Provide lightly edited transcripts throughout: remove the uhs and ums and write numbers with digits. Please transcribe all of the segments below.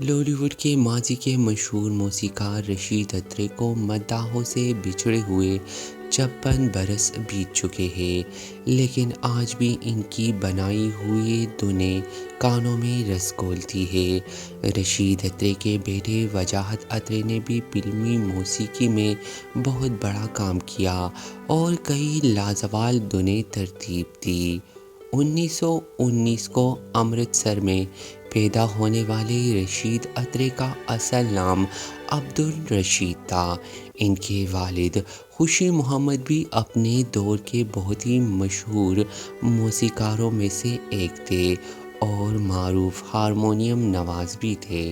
Lolly would کے ماضی کے مشہور موسیقار رشید اترے کو مداحوں سے بچھڑے ہوئے 56 برس بیت چکے ہیں، لیکن آج بھی ان کی بنائی ہوئی دھنیں کانوں میں رس گھولتی ہے۔ رشید اترے کے بیٹے وجاہت اترے نے بھی فلمی موسیقی میں بہت بڑا کام کیا اور کئی لازوال دھنیں ترتیب دی۔ 1919 کو امرتسر میں پیدا ہونے والے رشید اترے کا اصل نام عبدالرشید تھا۔ ان کے والد خوشی محمد بھی اپنے دور کے بہت ہی مشہور موسیقاروں میں سے ایک تھے اور معروف ہارمونیم نواز بھی تھے۔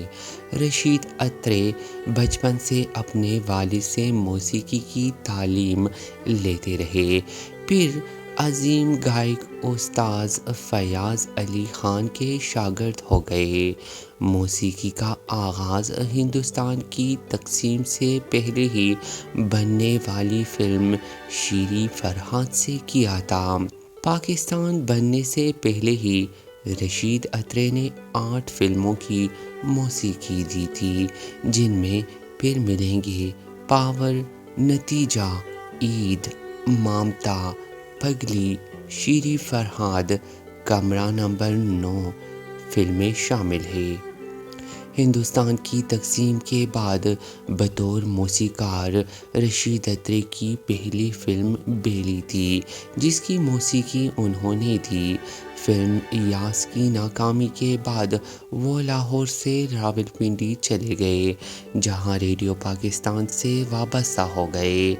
رشید اترے بچپن سے اپنے والد سے موسیقی کی تعلیم لیتے رہے، پھر عظیم گائک استاذ فیاض علی خان کے شاگرد ہو گئے۔ موسیقی کا آغاز ہندوستان کی تقسیم سے پہلے ہی بننے والی فلم شیریں فرہاد سے کیا تھا۔ پاکستان بننے سے پہلے ہی رشید اترے نے 8 فلموں کی موسیقی دی تھی، جن میں پھر ملیں گے پاور، نتیجہ، عید، مامتا، پگلی، شیریں فرہاد، کمرہ نمبر 9 فلمیں شامل ہیں۔ ہندوستان کی تقسیم کے بعد بطور موسیقار رشید اترے کی پہلی فلم بیلی تھی، جس کی موسیقی انہوں نے دی۔ فلم یاس کی ناکامی کے بعد وہ لاہور سے راولپنڈی چلے گئے، جہاں ریڈیو پاکستان سے وابستہ ہو گئے۔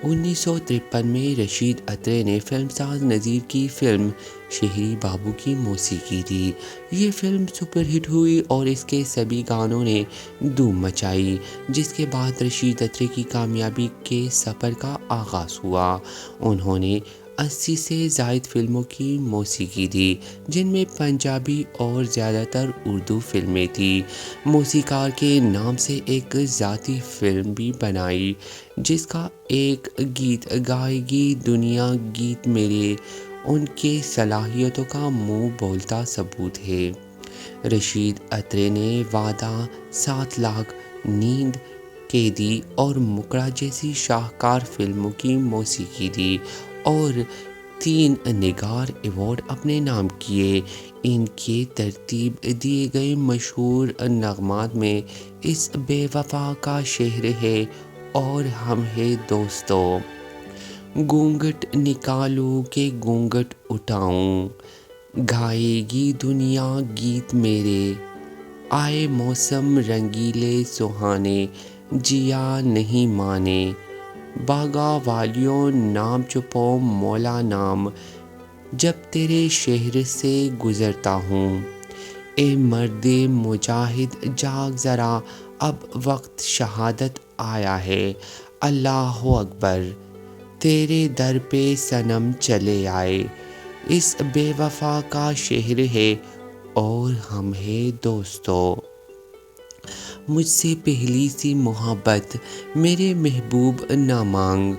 1953 میں رشید اترے نے فلم ساز نذیر کی فلم شہری بابو کی موسیقی دی۔ یہ فلم سپر ہٹ ہوئی اور اس کے سبھی گانوں نے دھوم مچائی، جس کے بعد رشید اترے کی کامیابی کے سفر کا آغاز ہوا۔ انہوں نے 80 سے زائد فلموں کی موسیقی دی، جن میں پنجابی اور زیادہ تر اردو فلمیں تھیں۔ موسیقار کے نام سے ایک ذاتی فلم بھی بنائی، جس کا ایک گیت گائے گی دنیا گیت میرے ان کے صلاحیتوں کا منہ بولتا ثبوت ہے۔ رشید اترے نے وعدہ، 7 لاکھ، نیند، قیدی اور مکڑا جیسی شاہکار فلموں کی موسیقی دی اور 3 نگار ایوارڈ اپنے نام کیے۔ ان کے ترتیب دیے گئے مشہور نغمات میں اس بے وفا کا شہر ہے اور ہم ہیں دوستو، گھونگھٹ نکالوں کہ گھونگھٹ اٹھاؤں، گائے گی دنیا گیت میرے، آئے موسم رنگیلے سہانے، جیا نہیں مانے، باغا والیوں نام چھپو مولا نام، جب تیرے شہر سے گزرتا ہوں، اے مرد مجاہد جاگ ذرا، اب وقت شہادت آیا ہے، اللہ اکبر، تیرے در پہ صنم چلے آئے، اس بے وفا کا شہر ہے اور ہم ہیں دوستو، مجھ سے پہلی سی محبت میرے محبوب نہ مانگ،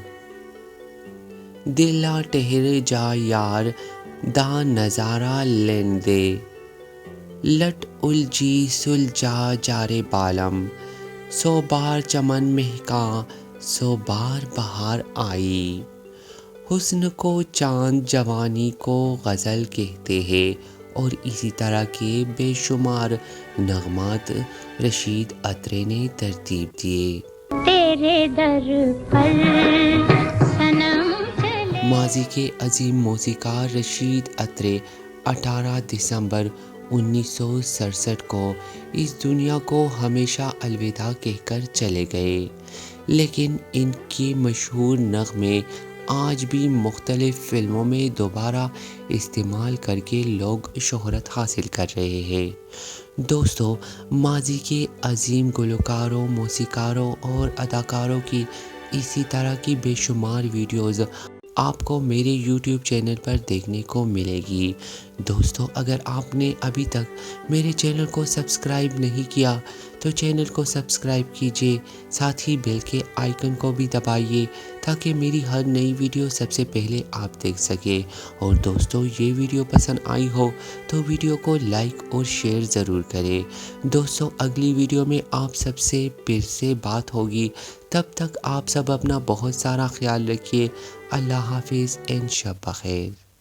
دلا ٹھہر جا یار دا نظارہ لین دے، لٹ الجھی سلجھا جارے بالم، 100 بار چمن مہکا 100 بار بہار آئی، حسن کو چاند جوانی کو غزل کہتے ہیں اور اسی طرح کے بے شمار نغمات رشید اترے نے ترتیب دیے۔ تیرے در پر صنم چلے۔ ماضی کے عظیم موسیقار رشید اترے 18 دسمبر 1967 کو اس دنیا کو ہمیشہ الوداع کہہ کر چلے گئے، لیکن ان کی مشہور نغمے آج بھی مختلف فلموں میں دوبارہ استعمال کر کے لوگ شہرت حاصل کر رہے ہیں۔ دوستو، ماضی کے عظیم گلوکاروں، موسیقاروں اور اداکاروں کی اسی طرح کی بے شمار ویڈیوز آپ کو میرے یوٹیوب چینل پر دیکھنے کو ملے گی۔ دوستو، اگر آپ نے ابھی تک میرے چینل کو سبسکرائب نہیں کیا تو چینل کو سبسکرائب کیجیے، ساتھ ہی بیل کے آئیکن کو بھی دبائیے تاکہ میری ہر نئی ویڈیو سب سے پہلے آپ دیکھ سکیں۔ اور دوستو یہ ویڈیو پسند آئی ہو تو ویڈیو کو لائک اور شیئر ضرور کریں۔ دوستو اگلی ویڈیو میں آپ سب سے پھر سے بات ہوگی، تب تک آپ سب اپنا بہت سارا خیال رکھیے۔ اللہ حافظ، شب بخیر۔